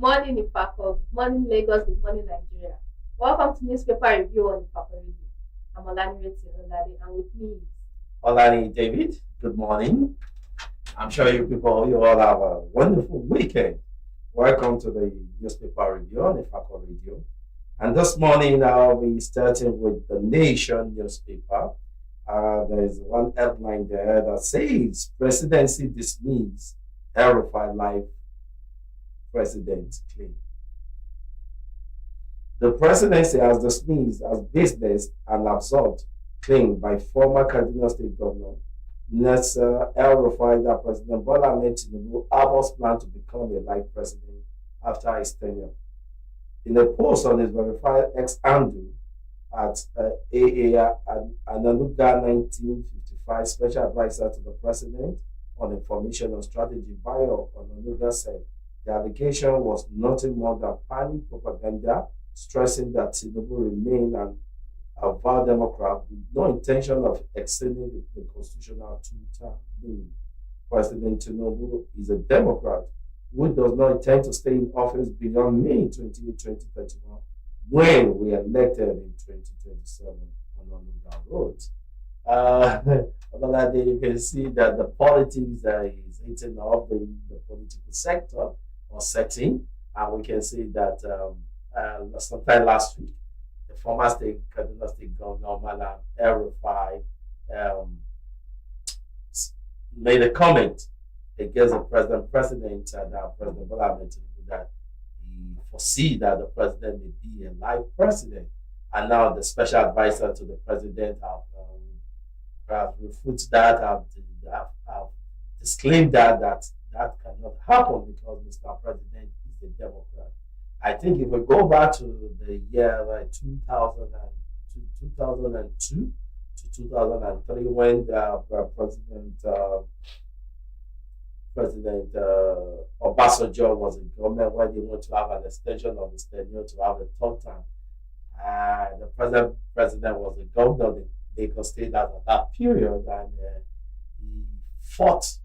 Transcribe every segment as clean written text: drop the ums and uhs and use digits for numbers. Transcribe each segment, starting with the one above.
morning, Ifako. Good morning, Lagos. Good morning, Nigeria. Welcome to newspaper review on Ifako Radio. I'm Olanireti, Ololade, and with me is Olaniyi David, good morning. I'm sure you all have a wonderful weekend. Welcome to the newspaper review on Ifako Radio. And this morning I'll be starting with the Nation newspaper. There is one headline there that says presidency dismisses El-Rufai life president claim. The presidency has dismissed as baseless and absurd claim by former Kaduna State Governor Nasser El-Rufai that President Bola Ahmed Tinubu harbors plan to become a life president after his tenure. In a post on his verified X handle at AA Ananuga 1955 Special Advisor to the President on Information and Strategy, Bayo Onanuga said the allegation was nothing more than panic propaganda, stressing that Tinubu remained an avowed Democrat with no intention of exceeding the constitutional two-term limit. President Tinubu is a Democrat who does not intend to stay in office beyond May 2031 when we are elected in 2027 on Onanuga Road. Ololade, you can see that the politics is eating up the political sector or setting, and we can see that sometime last week, the former Kaduna State Governor Malam El-Rufai made a comment against the president that President Bola Ahmed Tinubu that he foresee that the president may be a life president, and now the special advisor to the president have refuted that, have disclaimed that cannot happen because Mr. President is a Democrat. I think if we go back to the year 2002 to 2003, when President Obasanjo was in government, when they want to have an extension of his tenure to have a third term, the president was a governor of the Lagos State at that period, and he fought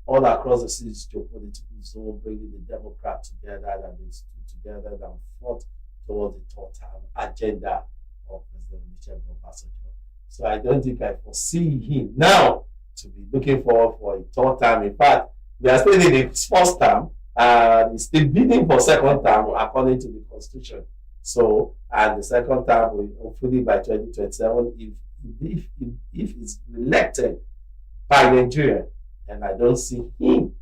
all across the city's geopolitical zone, bringing the Democrats together, and they stood together and fought towards the third-term agenda of President Obasanjo. So I don't think I foresee him now to be looking forward for a third term. In fact, we are still in his first term, and he's still bidding for second term according to the Constitution. So, and the second term will hopefully by 2027, if he's elected by Nigeria, and I don't see him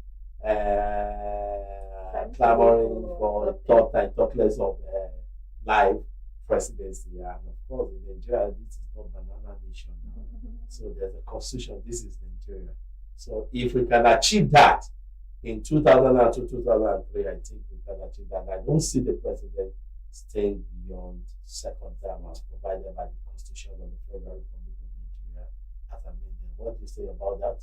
clamoring for a third time, talk less of live presidency. And of course, in Nigeria, this is not banana nation now. So there's a constitution. This is Nigeria. So if we can achieve that in 2002, 2003, I think we can achieve that. I don't see the president staying beyond second term as provided by the Constitution of the Federal Republic of Nigeria as amended. What do you say about that?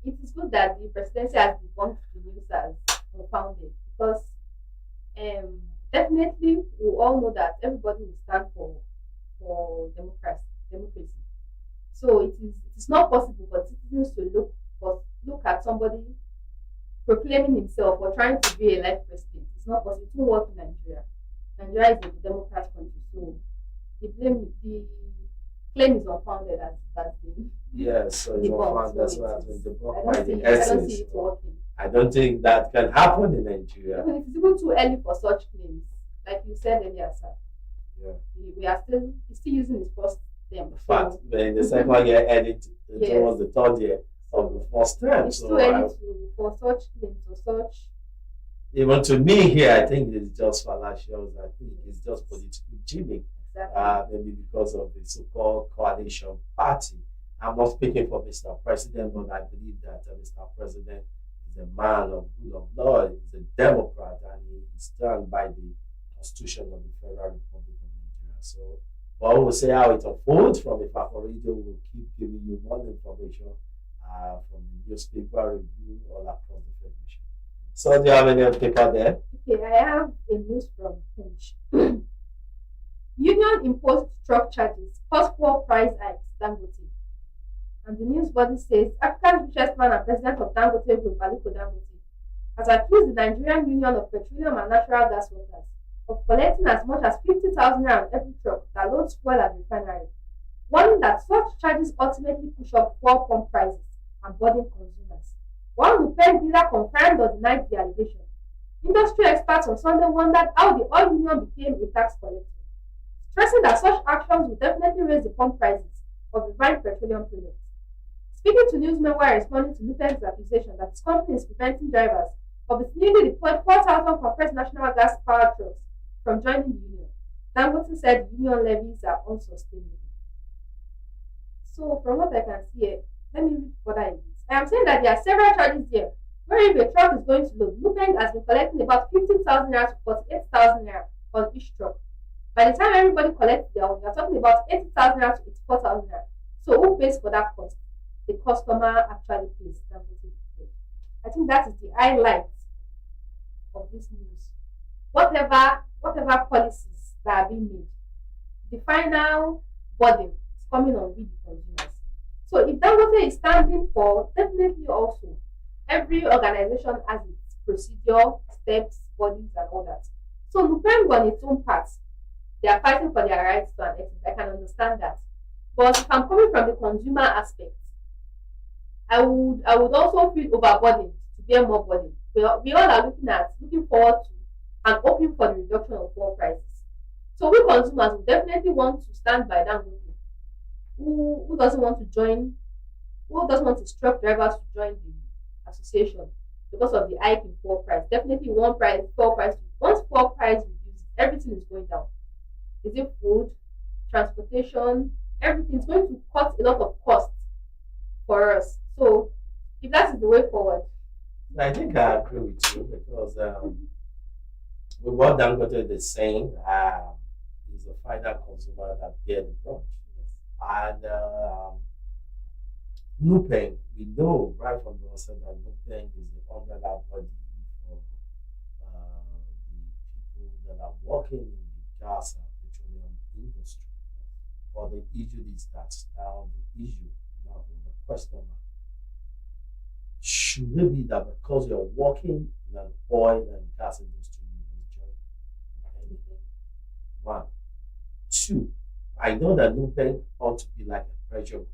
it is good that the presidency has debunked the news as unfounded because definitely we all know that everybody will stand for democracy. So it is not possible for citizens to look at somebody proclaiming himself or trying to be a life president. It's not possible. It won't work in Nigeria. Nigeria is a democratic country, so the claim is unfounded as that's been yes, so it's unfounded. That's why it's been debunked by the I don't essence. see it working. I don't think that can happen in Nigeria. Even it is even too early for such claims. Like you said earlier, sir. Yeah. We are still using his first term. In fact, in the second year edit towards the third year of the first term. It's too early for such claims or such. Even to me here, I think it's just fallacious. I think it's just political gimmick. Exactly. Maybe because of the so-called coalition party. I'm not speaking for Mr. President, but I believe that Mr. President is a man of rule of law. He's a Democrat, and he stands by the Constitution of the Federal Republic of Nigeria. So, well, we'll see how it unfolds from Ifako Radio. We'll keep giving you more information from the newspaper review all across the Federation. So, do you have any other paper there? Okay, I have a news from Punch. Union imposed truck charges, post-war price hikes, Dangote. And the news body says Africa's richest man and president of Dangote Group, Aliko Dangote, has accused the Nigerian Union of Petroleum and Natural Gas Workers of collecting as much as 50,000 naira on every truck that loads fuel at the refinery, warning that such charges ultimately push up fuel pump prices and burden consumers. While Nupen neither confirmed or denied the allegation, industry experts on Sunday wondered how the oil union became a tax collector, stressing that such actions would definitely raise the pump prices of refined petroleum products. Speaking to newsmen while responding to Nupen's accusation that his company is preventing drivers of its newly deployed 4,000 compressed natural gas powered trucks from joining the union, Dangote said the union levies are unsustainable. So, from what I can see here, let me read further in this. I am saying that there are several charges here, where if a truck is going to load, Nupen has been collecting about 15,000 naira to 48,000 naira on each truck. By the time everybody collects their own, we are talking about 80,000 naira to 84,000 naira. So, who pays for that cost? The customer actually pays. I think that is the highlight of this news. Whatever policies that are being made, the final burden is coming on with the consumers. So if Dangote is standing for, definitely also every organization has its procedure, steps, bodies, and all that. So Nupen on its own part, they are fighting for their rights to an extent. I can understand that. But if I'm coming from the consumer aspect, I would also feel overburdened to bear more burden. We all are looking forward to and hoping for the reduction of fuel prices. So we consumers will definitely want to stand by Dangote. Who doesn't want to join? Who doesn't want to instruct drivers to join the association because of the hike in fuel price? Definitely fuel price. Once fuel price reduces, everything is going down. Is it food, transportation, everything is going to cut a lot of costs for us. So if that is the way forward. I think I agree with you because with what Dangote is saying, is the final consumer that bear the brunt. And Nupen, we know right from the onset that Nupen is the umbrella body for the people that are working in the gas and petroleum industry. But the issue is that now the question should it be that because you're working in an oil and gas industry, you will join Nupen? One. Two, I know that Nupen ought to be like a pressure group.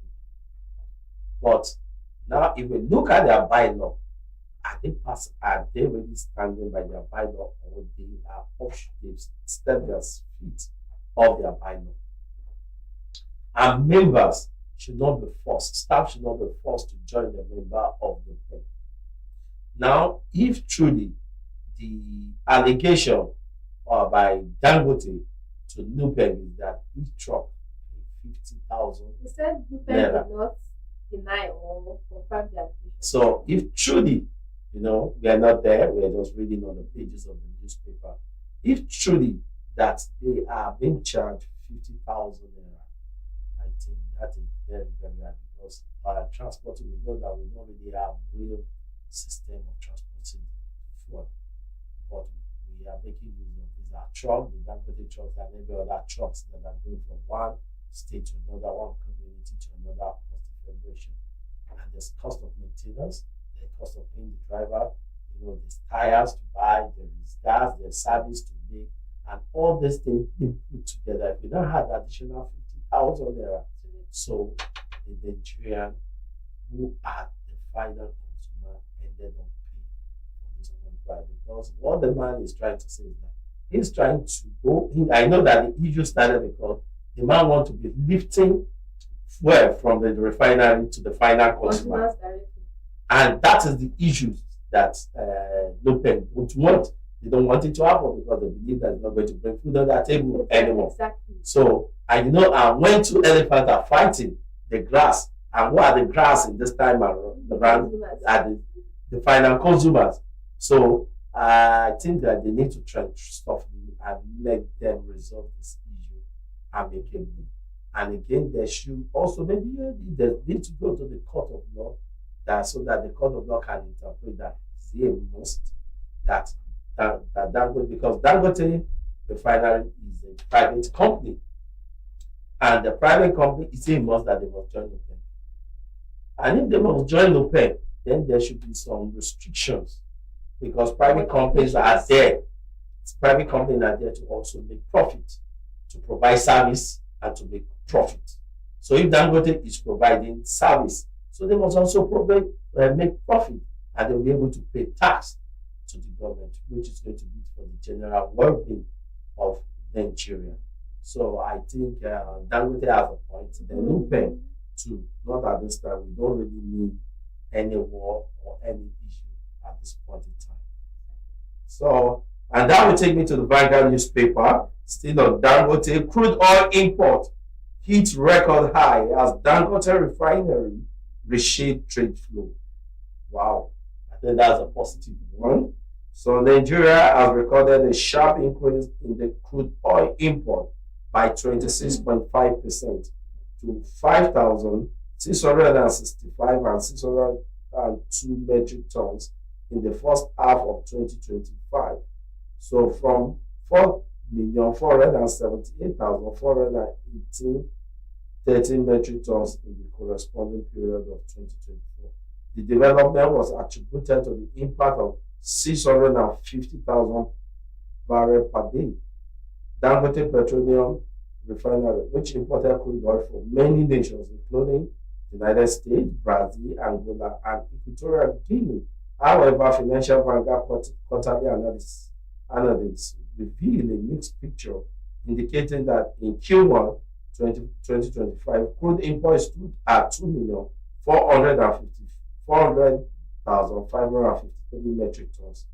But now if we look at their bylaw, are they really standing by their bylaw or they are they've stepped their feet off their bylaw? And members should not be forced, staff should not be forced to join the member of Nupen. Now, if truly the allegation by Dangote to Nupen is that each truck paid 50,000. They said Nupen did not deny or confirm the allegation. So if truly, we are not there, we are just reading on the pages of the newspaper. If truly that they are being charged 50,000 naira, I think that is very, very high because transporting, we know that we don't really have real system of transporting fuel. But we are making use of these trucks, the Dangote trucks, and every other trucks that are going from one state to another, one community to another across the federation. And there's cost of maintenance, there's cost of paying the driver, there's tires to buy, there is gas, there's service to make, and all these things being put together. If we don't have additional 50,000 naira, so the Nigerian who are the final consumer ended up paying for this price because what the man is trying to say is that he's trying to go. I know that the issue started because the man wants to be lifting fuel from the refinery to the final consumer, and that is the issue that Nupen don't want. They don't want it to happen because they believe that it's not going to bring food on their table anymore. Exactly. So, and when two elephants are fighting the grass, and what are the grass in this time around? Are the final consumers. So, I think that they need to try to stop them and let them resolve this issue amicably. And again, they should also they need to go to the court of law so that the court of law can interpret that they must that Dangote, because Dangote refinery is a private company, and the private company is a must that they must join Nupen. And if they must join Nupen, then there should be some restrictions because private companies are there. Private companies are there to also make profit, to provide service and to make profit. So if Dangote is providing service, so they must also provide make profit, and they'll be able to pay tax to the government, which is going to be for the general well-being of Nigeria. So I think Dangote has a point. They're open to, not at this time. We don't really need any war or any issue at this point in time. So, and that will take me to the Vanguard newspaper. Still on Dangote, crude oil import hit record high as Dangote refinery reshaped trade flow. Wow, I think that's a positive one. So Nigeria has recorded a sharp increase in the crude oil import by 26.5% to 5,665 and 602 metric tons in the first half of 2025. So from 4,478,418 metric tons in the corresponding period of 2024. The development was attributed to the impact of 650,000 barrels per day. Dangote Petroleum Refinery, which imported crude oil from many nations, including the United States, Brazil, Angola, and Equatorial Guinea. However, Financial Vanguard quarterly analysis reveal a mixed picture, indicating that in Q1 2025, crude imports stood at 2,400,553 metric tons,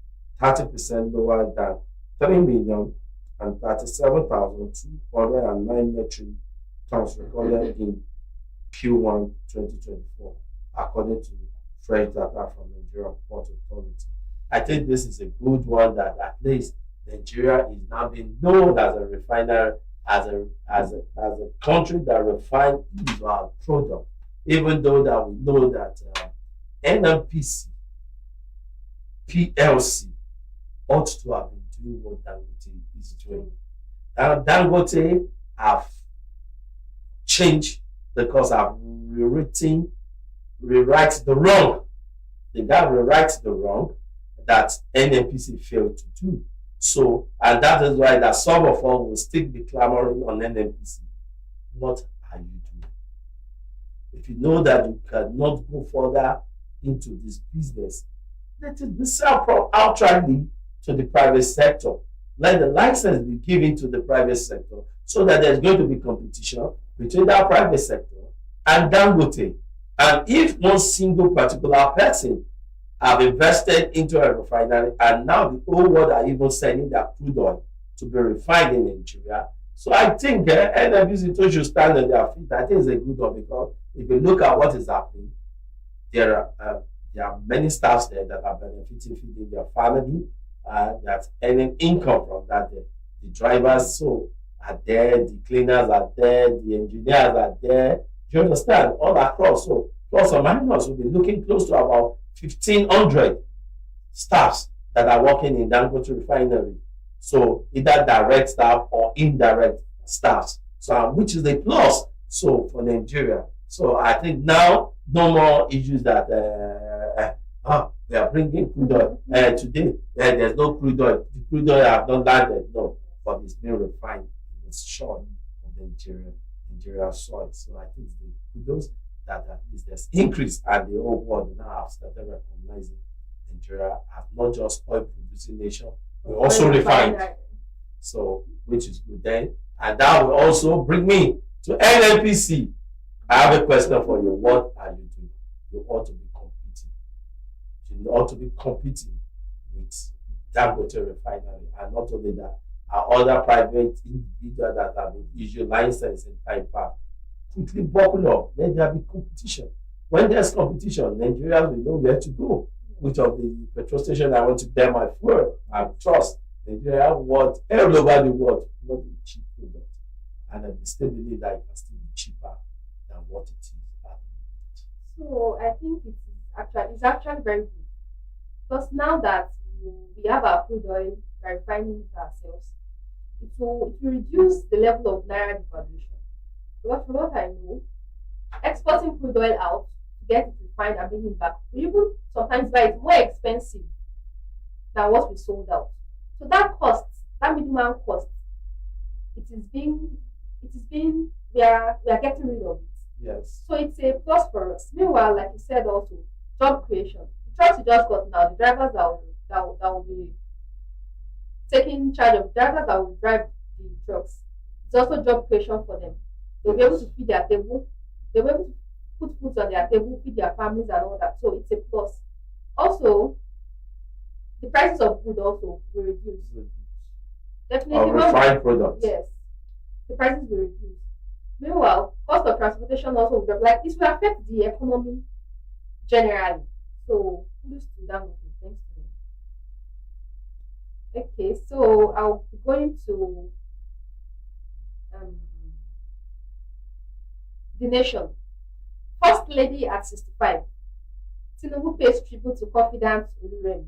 30% lower than 3,037,209 metric tons recorded in Q1 2024, according to fresh data from Nigerian Port Authority. I think this is a good one, that at least Nigeria is now being known as a refiner, as a country that refines our product, even though that we know that NNPC PLC ought to have been doing what Dangote is doing. Now Dangote have changed because I've rewrite the wrong. The guy rewrites the wrong that NNPC failed to do. So, and that is why that some of us will still be clamoring on NNPC. What are you doing? If you know that you cannot go further into this business, let it be sold outrightly to the private sector. Let the license be given to the private sector so that there's going to be competition between that private sector and Dangote. And if one single particular person have invested into a refinery, and now the whole world are even sending their crude oil to be refined in Nigeria, so I think NNPC should stand on their feet. I think it's a good one, because if you look at what is happening, there are many staffs there that are benefiting, feeding their family, that's earning income from that. The drivers are there, the cleaners are there, the engineers are there. Do you understand? All across. So plus or minus, we'll be looking close to about 1,500 staffs that are working in Dangote refinery. So either direct staff or indirect staffs. So which is a plus. So for Nigeria. So I think now no more issues that we are bringing crude oil today. There's no crude oil. The crude oil have not landed. No, but it's being refined in the soil of Nigeria soil. So I think the kudos that at least there's increase, and the whole world now have started recognizing Nigeria as not just oil producing nation, we also refined. So which is good then. And that will also bring me to NNPC. I have a question for you. What are you doing? You ought to be competing. You ought to be competing with Dangote refinery, and not only that, other private individuals that have been issued license in time past. Quickly buckle up. Let there be competition. When there's competition, Nigerians will know where to go. Which of the petrol station I want to bear my fuel. I trust Nigeria want all over the world want a cheap product, and I still believe that it can still be cheaper than what it is at the moment. So I think it's actually very good, because now that we have our crude oil, we're refining it ourselves, it will reduce the level of naira devaluation. Because from what I know, exporting crude oil out to get it refined and bring it back, we even sometimes buy it more expensive than what we sold out. So that cost, that middleman cost, it is being, we are getting rid of it. Yes. So it's a plus for us. Meanwhile, like you said also, job creation. The trucks you just got now, the drivers that will be taking charge of drivers that will drive the trucks. It's also job creation for them. They'll be able to feed their table. They'll be able to put food on their table, feed their families and all that. So it's a plus. Also, the prices of food also will reduce. Definitely. Refined products. Yes, the prices will reduce. Meanwhile, cost of transportation also will drop. Like it will affect the economy generally. So kudos to that movie. Thanks to them. Okay, so I'll be going to um, the nation. First lady at 65. Tinubu pays tribute to confidant Oluremi.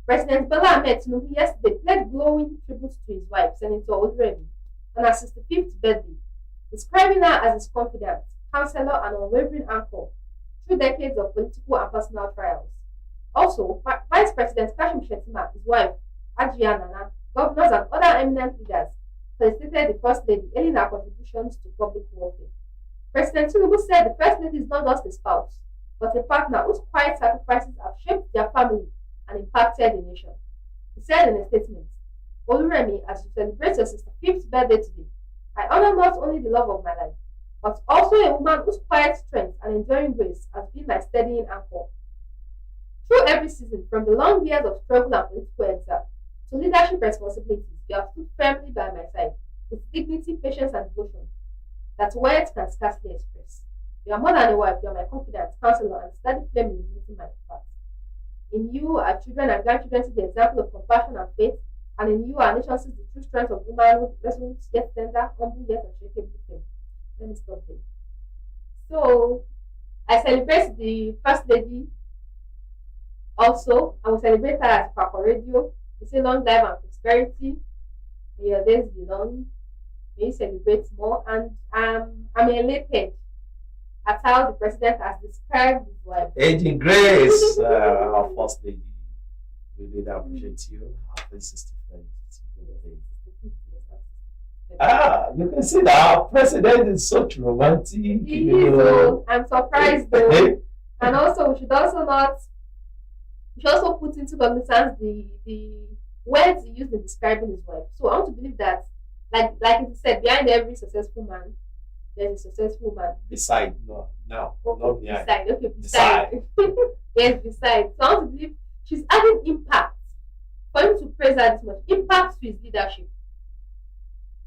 President Bola Ahmed Tinubu yesterday pledged glowing tribute to his wife, Senator Oluremi, on her 65th birthday, describing her as his confidant, counselor, and unwavering anchor through decades of political and personal trials. Also, Vice President Kashim Shettima, his wife, Ajia Nana, governors, and other eminent leaders felicitated the First Lady, hailing her contributions to public welfare. President Tinubu said the First Lady is not just a spouse, but a partner whose quiet sacrifices have shaped their family and impacted the nation. He said in a statement, Oluremi, as you celebrate your 65th birthday today, I honor not only the love of my life, but also a woman whose quiet strength and enduring grace has been my steadying anchor. Through every season, from the long years of struggle and political exile to leadership responsibilities, you have stood firmly by my side with dignity, patience, and devotion that words can scarcely express. You are more than a wife, you are my confidant, counselor, and steady flame illuminating my path. In you, our children and grandchildren see the example of compassion and faith, and in you, our nation sees the true strength of womanhood, resolute yet tender, humble yet unshakable faith. Let me stop there. So, I celebrate the First Lady also. I will celebrate her at Ifako Radio. We say long life and prosperity. May your days be long. May you celebrate more. And I'm elated at how the president has described his wife. Aging Grace, our First Lady. We really appreciate you. Happy 65th birthday. You can see that our president is such romantic. He is, so I'm surprised though. And also, we should also put into cognizance the words he used in describing his wife. So I want to believe that, like it said, behind every successful man, there's a successful woman. Beside, no, okay, not behind. Beside, okay, beside. Yes, beside. So I want to believe she's adding impact. For him to praise her this much, impact to his leadership.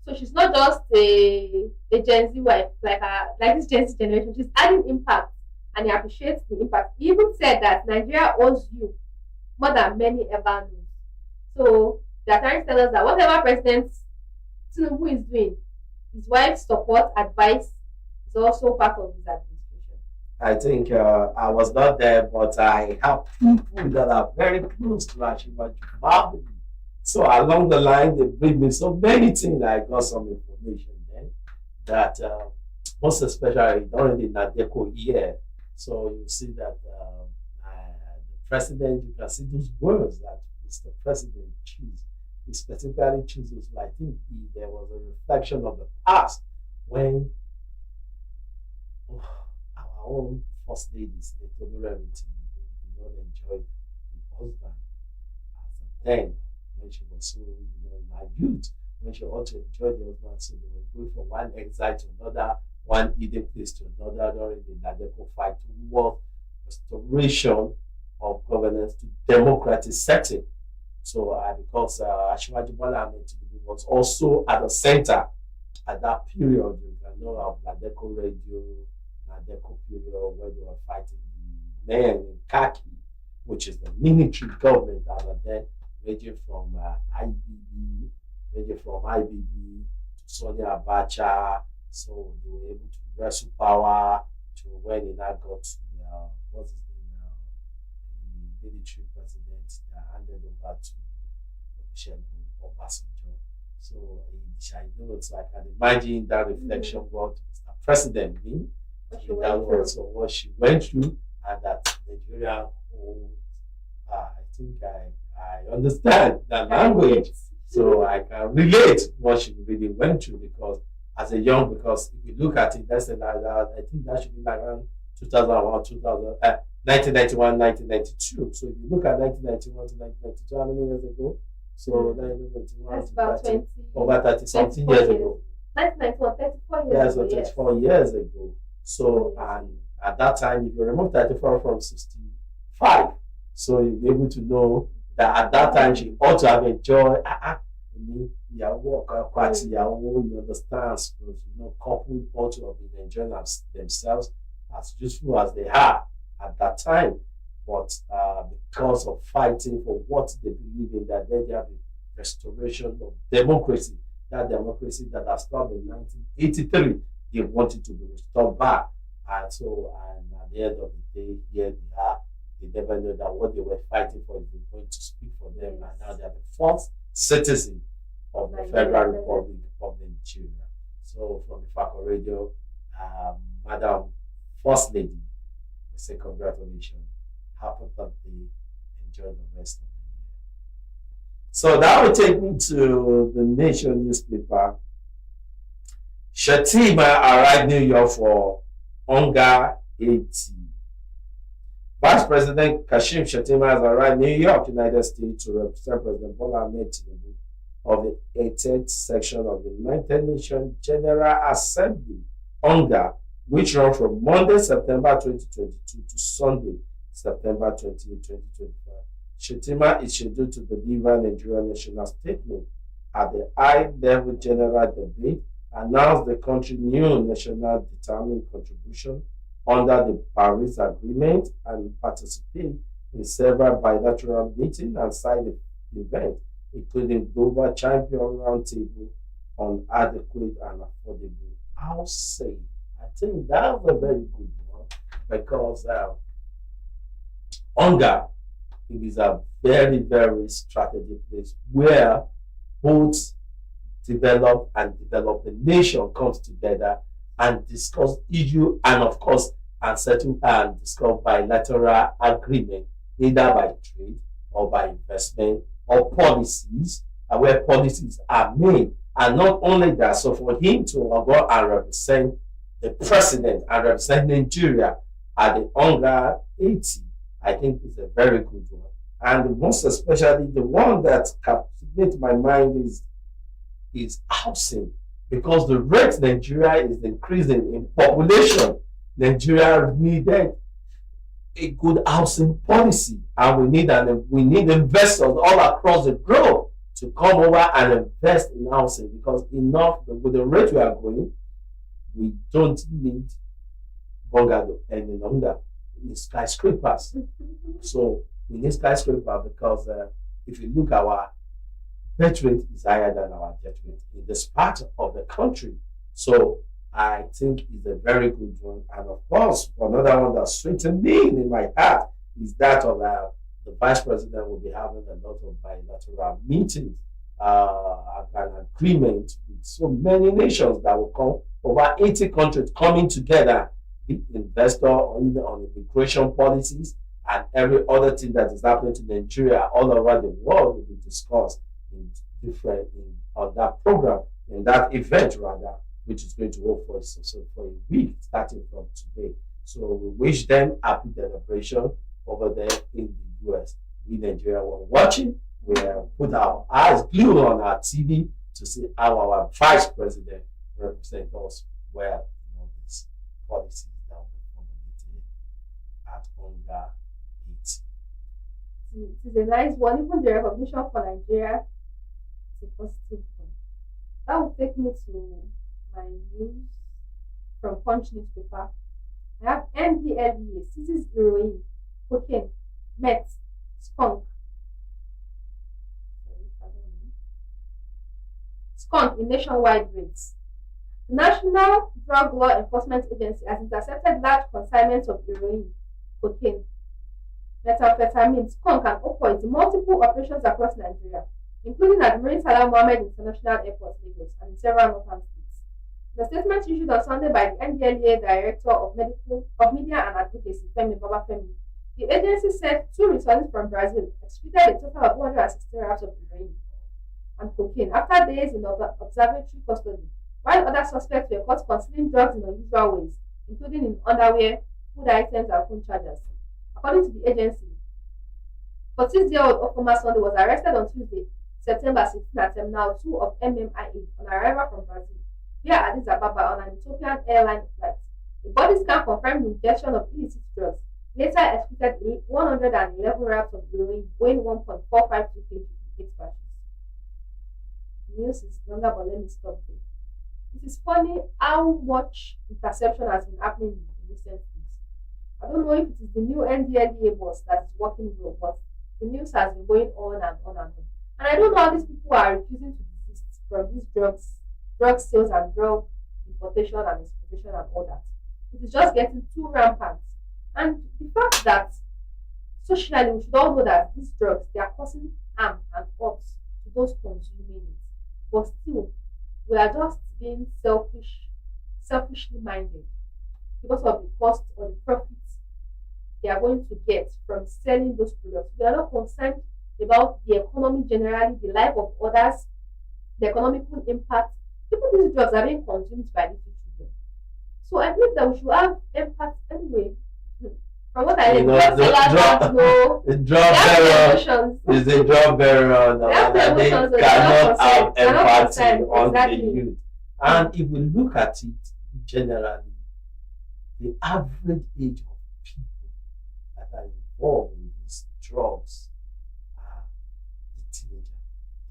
So she's not just a Gen Z wife like this Gen Z generation. She's adding impact, and he appreciates the impact. He even said that Nigeria owes you more than many ever knew. So they are trying to tell us that whatever President Tinubu is doing, his wife's support, advice is also part of his administration. I think I was not there, but I have people that are very close to Ashima family. So along the line, they bring me so many things. I got some information then that most especially during the Nadeko year. So you see that the president, you can see those words that Mr. President choose. He specifically chooses. I think there was a reflection of the past when our own first ladies, they told her everything. Did not enjoy the husband as a then. When she was so, in her youth, when she ought to enjoy the husband, so they were going from one exile to another, one eating place to another during the Nadeko fight towards restoration of governance to democratic setting. So because Ashwaji Bola Ahmed Tinubu was also at the center at that period, you can know of Nadeko Radio, Nadeko period where they were fighting the men in khaki, which is the military government at the then. Ranging from IBB to Sonia Abacha, so they were able to wrestle power to when he now got to what's his name now, the military president that handed over to Olusegun Obasanjo. So I know, so I can imagine that reflection what Mr. President mean. What she went through, and that Nigeria holds. I think I I understand that language, so I can relate what she really went through because as a young, because if you look at it, let's say like that, I think that should be like around 2001, 1991, 1992. So if you look at 1991 to 1992, how many years ago? So 1991 That's to about 30, 20, over 30 something 24 years years. ago. 1994, 34 years Yeah, ago, so yes. 34 years ago. So, Yes. and at that time, if you remove 34 from 65, so you'll be able to know that at that time she ought to have enjoyed. You understand? So, couple ought to have been enjoying themselves as useful as they are at that time. But because of fighting for what they believe in, that they have the restoration of democracy, that democracy that has stopped in 1983, they wanted to be restored back. And so, and at the end of the day, here they are. They never know that what they were fighting for is going to speak for them. Yes. And now they are the fourth citizen of the Federal Republic of Nigeria. So, from Ifako Radio, Madam First Lady, we say congratulations. Happy birthday. Enjoy the rest of the year. So that will take me to the Nation newspaper. Shettima arrived New York for Hunger 80. Vice President Kashim Shettima has arrived New York, United States, to represent President Bola Ahmed Tinubu of the 80th section of the United Nations General Assembly, Hunger, which runs from Monday, September 2022 to Sunday, September 28, 2025. Shettima is scheduled to deliver Nigerian national statement at the high-level general debate, announce the country's new national determined contribution under the Paris Agreement, and participate in several bilateral meetings and side events, including Global Champion Roundtable on adequate and affordable housing. I think that's a very good one because Hunger is a very, very strategic place where both developed and developing nation comes together and discuss issue and of course and settle and discuss bilateral agreement either by trade or by investment or policies where policies are made. And not only that, so for him to go and represent the president and represent Nigeria at the Hunger 80, I think is a very good one. And most especially the one that captivates my mind is housing, because the rate Nigeria is increasing in population. Nigeria needed a good housing policy, and we need investors all across the globe to come over and invest in housing, because with the rate we are going, we don't need bungalow any longer. We need skyscrapers. So we need skyscraper because if you look, our birth rate is higher than our death rate in this part of the country. So I think it's a very good one. And of course, another one that's sweetened me in my heart is that of the vice president will be having a lot of bilateral meetings, an agreement with so many nations that will come, over 80 countries coming together, the investor or even on immigration policies and every other thing that is happening to Nigeria all over the world will be discussed on that program, in that event rather, which is going to hold for a week starting from today. So we wish them happy celebration over there in the US. We Nigeria were watching. We put our eyes glued on our TV to see how our vice president represents us well in all these policies that will be formulated at Hunger 80. It is a nice one. Even the recognition for Nigeria is a positive one. That will take me to my news from Punch newspaper. I have MDLEA, seizes heroin, cocaine, meth, skunk. Skunk in nationwide raids. The National Drug Law Enforcement Agency has intercepted large consignments of heroin, cocaine, methamphetamine, skunk, and opioids in multiple operations across Nigeria, including at the Murtala Mohammed International Airport, Lagos, and in several northern states. The statement issued on Sunday by the NDLEA Director of Media and Advocacy, Femi Babafemi, The agency said two returnees from Brazil executed a total of 116 grams of heroin and cocaine after days in observatory custody, while other suspects were caught concealing drugs in unusual ways, including in underwear, food items, and phone chargers. According to the agency, 46-year-old Ofoma Sunday was arrested on Tuesday, September 16 at Terminal 2 of MMIA on arrival from Brazil via Addis Ababa on an Ethiopian airline flight. The body scan confirmed the ingestion of illicit drugs, later executed 111 grams of heroin weighing 1.452 kg in 8 batches. The news is longer, but let me stop there. It is funny how much interception has been happening in recent weeks. I don't know if it is the new NDLEA boss that is working well, but the news has been going on and on and on. And I don't know how these people are refusing to desist from these drug sales and drug importation and exportation and all that. It is just getting too rampant. And the fact that socially we should all know that these drugs they are causing harm and hurt to those consuming it. But still, we are just being selfishly minded because of the cost or the profits they are going to get from selling those products. We are not concerned about the economy generally, the life of others, the economical impact. People, these drugs are being consumed by little children. So I believe that we should have impact anyway. From what I know, the drug bearer is a drug bearer now, and they cannot have empathy on the youth. And if we look at it generally, the average age of people that are involved in these drugs are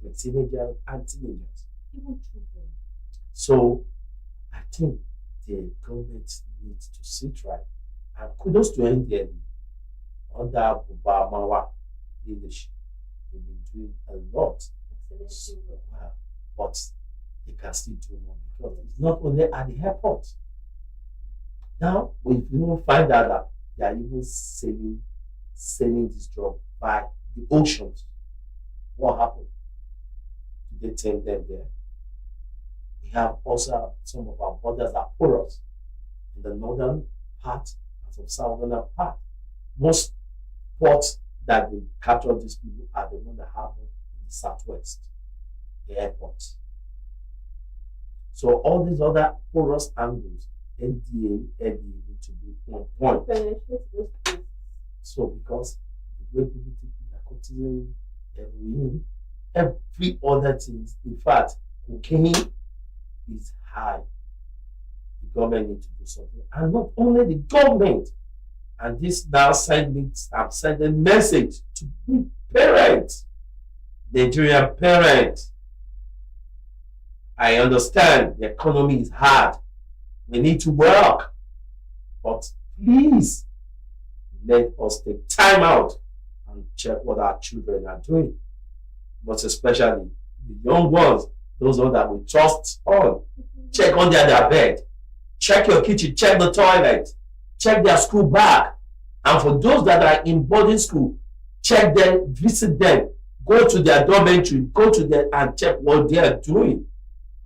the teenagers and teenagers. Even children. So I think the government needs to sit right. And kudos to NDLE under Obama's leadership. They've been doing a lot. Well, but they can still do more because it's not only at the airport. Now, we even find out that they are even selling this drug by the oceans. What happened? Did they take them there? We have also some of our borders are porous in the northern part and some southern part. Most ports that they capture these people are the ones that happen in the southwest, the airports. So all these other porous angles, NDA need to be on point. So because the way people take narcotism, heroin, every other thing, in fact, cocaine is high. The government needs to do something. And not only the government, and this now I'm sending a message to parents, Nigerian parents. I understand the economy is hard. We need to work. But please, let us take time out and check what our children are doing. Most especially the young ones, those ones that we trust on. Check under their bed. Check your kitchen. Check the toilet. Check their school bag. And for those that are in boarding school, check them, visit them, go to their dormitory, go to them and check what they are doing.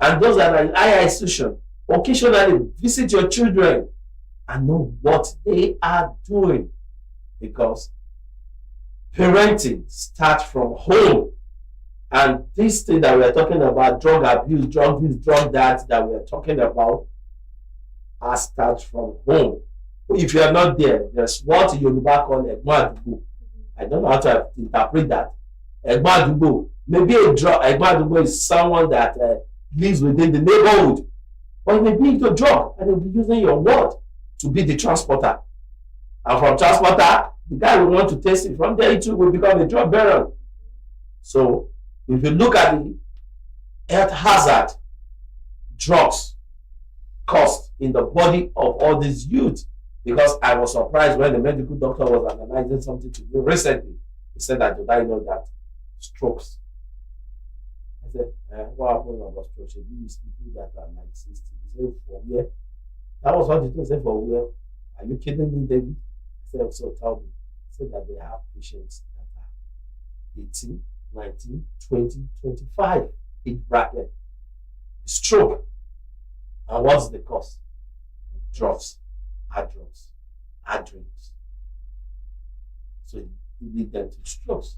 And those that are in higher institution, occasionally visit your children and know what they are doing. Because parenting starts from home. And this thing that we are talking about, drug abuse, drug this, drug that we are talking about, starts from home. If you are not there, there's what Yoruba call Egbon Adubo. I don't know how to interpret that. Egbon Adubo. Maybe Egbon Adubo is someone that lives within the neighborhood. But it may be into drug, and they'll be using your word to be the transporter. And from transporter, the guy will want to taste it. From there, it too will become a drug bearer. So, if you look at the health hazard drugs cost in the body of all these youth, because I was surprised when the medical doctor was analyzing something to me recently. He said that, did I know that strokes? I said, what happened about strokes? These people that are like 60. He said, for where? That was what he said, for where? Are you kidding me, David? He said, so tell me. He said that they have patients that are 18, 19, 20, 25 age bracket. Stroke. And what's the cost? Drugs. Hard drugs. Hard drinks. So it leads them to strokes.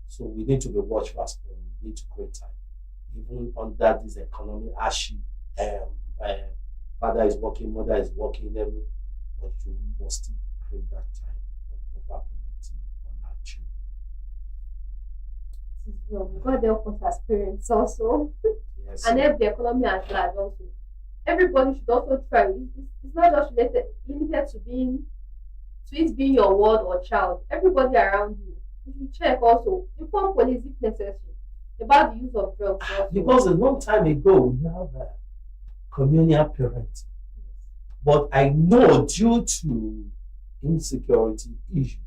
So we need to be watchful as parents. We need to create time. Even under this economic hardship, father is working, mother is working, but you must still create that time for proper parenting on our children. Well, God help us as parents also. Yes. And help the economy at large also. Everybody should also try. It's not just limited to it being your ward or child. Everybody around you. You should check also. Inform police if necessary about the use of drugs. Also. Because a long time ago we have communal parenting. But I know due to insecurity issue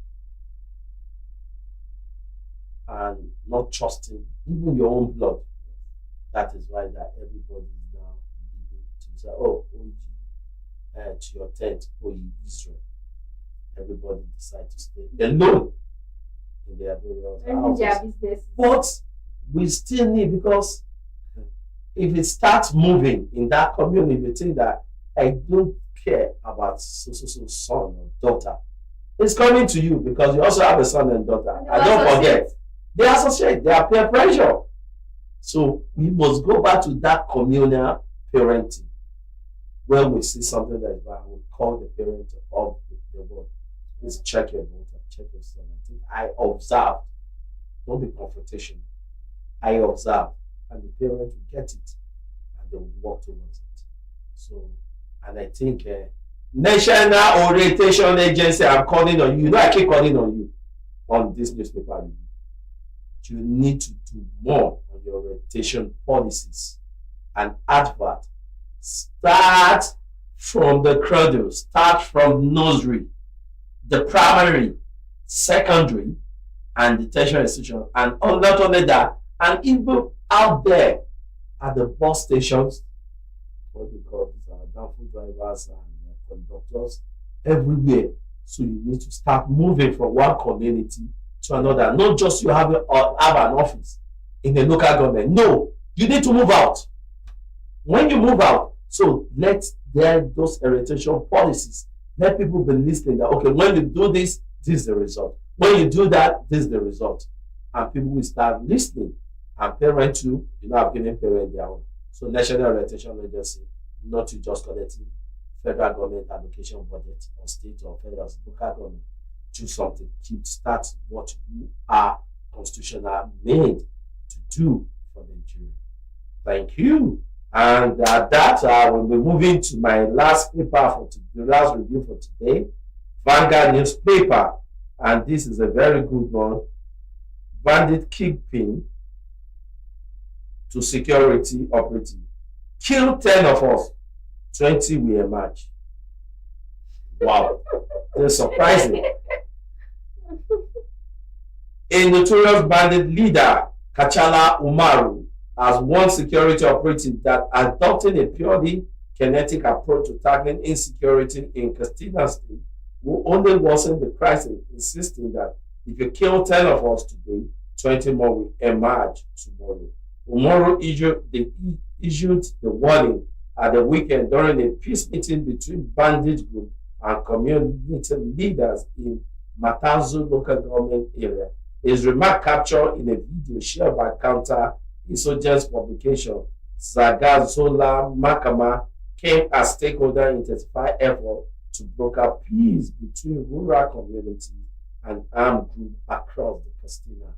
and not trusting even your own blood, that is why that everybody is now leaving to say, oh, to your tent, Israel. Everybody decide to stay alone in their various houses. But we still need, because if it starts moving in that community, you think that I don't care about so son or daughter. It's coming to you because you also have a son and daughter. And don't forget, they associate, they are peer pressure. So we must go back to that communal parenting where we see something that is bad. We call the parent of the boy. Please check your daughter, check your son. I think I observed. Don't be confrontational. I observed, and the parent will get it, and they will work towards it. So, and I think National Orientation Agency, I'm calling on you. You know, I keep calling on you on this newspaper review. You need to do more on your orientation policies and advert. Start from the cradle, start from nursery, the primary, secondary, and the tertiary institution, and not only that, and even out there at the bus stations, what we call these downfall drivers and conductors, everywhere. So you need to start moving from one community to another. Not just you have an office in the local government. No, you need to move out. When you move out, so let those orientation policies, let people be listening that, okay, when you do this, this is the result. When you do that, this is the result. And people will start listening. And parents too, I've given parents their own. So National Orientation Agency, not to just collecting federal government allocation budget or state or federal local government. Do something. Start what you are constitutional made to do for Nigeria. Thank you. And at that, I will be moving to my last paper for the last review for today, Vanguard newspaper. And this is a very good one. Bandit kingpin to security operative. Kill 10 of us, 20 will emerge. Wow. That's surprising. A notorious bandit leader, Kachala Umaru, has one security operative that adopted a purely kinetic approach to tackling insecurity in Katsina State, who only worsened the crisis, insisting that if you kill 10 of us today, 20 more will emerge tomorrow. Umaru issued the warning at the weekend during a peace meeting between bandit group and community leaders in Matazu local government area. His remark captured in a video shared by counter-insurgents publication Zagazola Makama came as stakeholder intensified effort to broker peace between rural communities and armed groups across the Castina.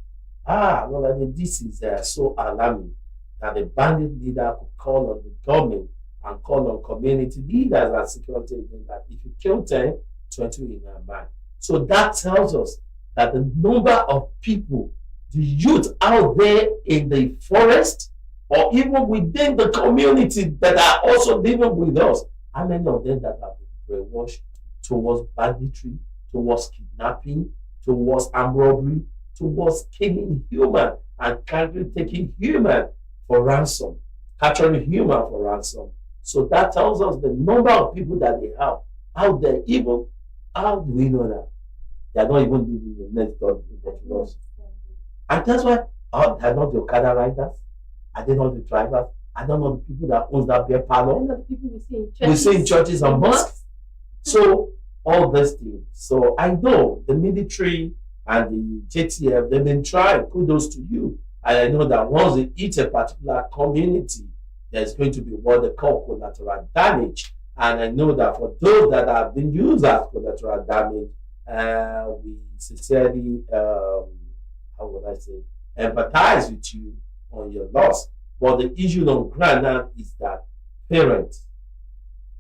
Ololade, this is so alarming that the bandit leader could call on the government and call on community leaders and security agents that if you kill 10, 20 in our mind. So that tells us that the number of people, the youth out there in the forest or even within the community that are also living with us, how many of them that have been brainwashed towards banditry, towards kidnapping, towards armed robbery, towards killing human and taking human for ransom, capturing human for ransom. So that tells us the number of people that they have out there. Even how do we know that? They are not even living in the next door to us. And that's why they're not the Okada riders. Are they not the drivers? I don't know the people that owns that beer parlor. They're not the people we see in churches and mosques. So all these things. So I know the military and the JTF, they've been trying. Kudos to you. And I know that once they hit a particular community, there's going to be what they call collateral damage. And I know that for those that have been used as collateral damage, we sincerely, how would I say, empathize with you on your loss. But the issue on ground now is that parents,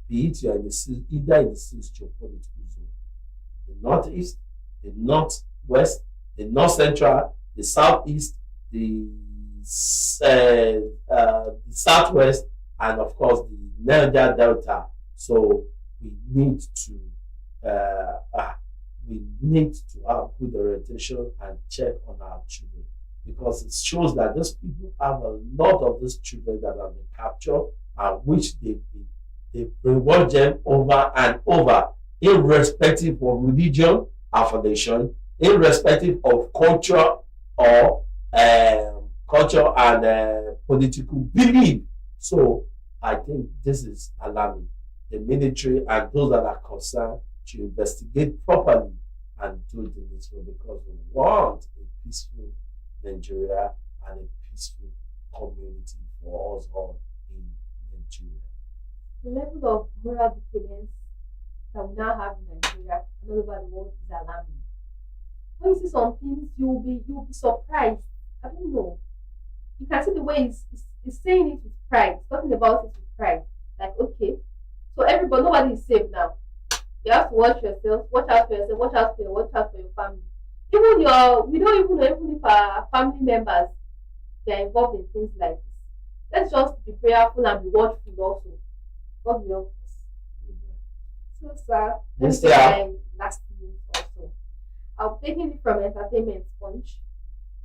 be it you're in either in the socio-political zone, the northeast, the northwest, the north central, the southeast, the southwest, and of course the Niger Delta. So we need to have good orientation and check on our children, because it shows that these people have a lot of these children that have been captured, and which they reward them over and over, irrespective of religion affiliation, irrespective of culture or and political belief. So I think this is alarming. The military and those that are concerned to investigate properly and do the needful, because we want a peaceful Nigeria and a peaceful community for us all in Nigeria. The level of moral decadence that we now have in Nigeria and all over the world is alarming. When you see some things, you'll be surprised. I don't know. You can see the way he's saying it with pride, talking about it with pride. Like, okay, so everybody, nobody is safe now. You have to watch yourself, watch out for yourself, watch out for your family. Even we don't even know even if our family members they are involved in things like this. Let's just be prayerful and be watchful also. God will help us. So, sir, let's say my last news also. I'm taking it from Entertainment Punch.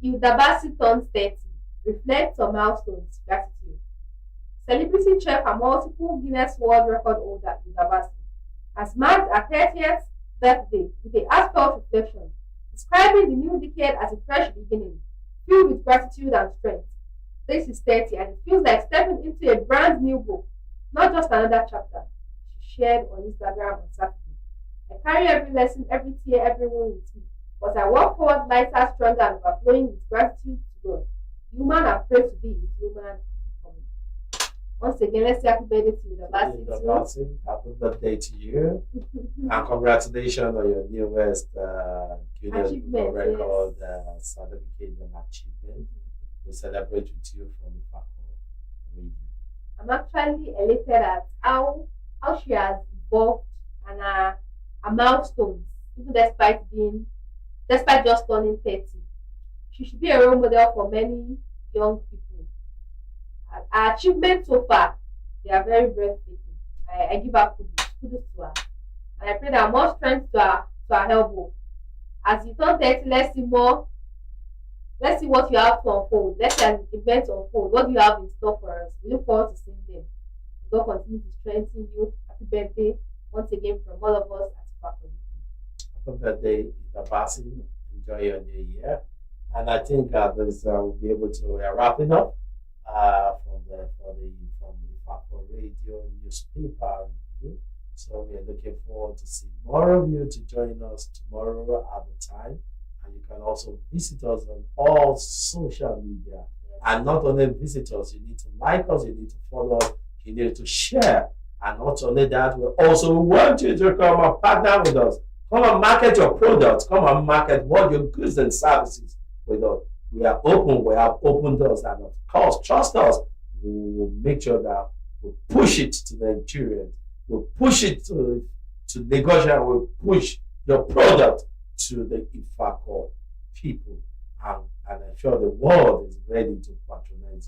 Dabasi turns 30. Reflects on milestones. Gratitude. Celebrity chef and multiple Guinness World Record holder Dabasi has marked her 30th birthday with a heartfelt reflection, describing the new decade as a fresh beginning, filled with gratitude and strength. This is 30 and it feels like stepping into a brand new book, not just another chapter. She shared on Instagram on Saturday. I carry every lesson, every tear, every wound with me, but I walk forward lighter, stronger, and overflowing with gratitude to God. Human are prayed to be is human and becoming. Once again, let's say happy birthday to Dabasi. Happy birthday to you. And congratulations on your newest Guinness World Record certificate and achievement. We celebrate with you from Ifako Radio. I'm actually elated at how she has evolved and her milestones, even despite just turning 30. She should be a role model for many young people. Her achievements so far, they are very breathtaking. I give her kudos to her. And I pray that more strength to her elbow. As you turn 30, let's see more. Let's see what you have to unfold. Let's see an event unfold. What do you have in store for us? We look forward to seeing them. May God continue to strengthen you. Happy birthday once again from all of us at Ifako. Happy birthday, Dabasi. Enjoy your new year. And I think we'll be able to wrapping up from the Ifako Radio newspaper review. So we are looking forward to see more of you to join us tomorrow at the time. And you can also visit us on all social media. And not only visit us, you need to like us, you need to follow us, you need to share. And not only that, we also want you to come and partner with us. Come and market your products. Come and market what your goods and services with us. We are open. We have open doors. And of course, trust us. We will make sure that we push it to the Nigerians. We push it to Lagosian. We push your product to the Ifako people. And I'm sure the world is ready to patronize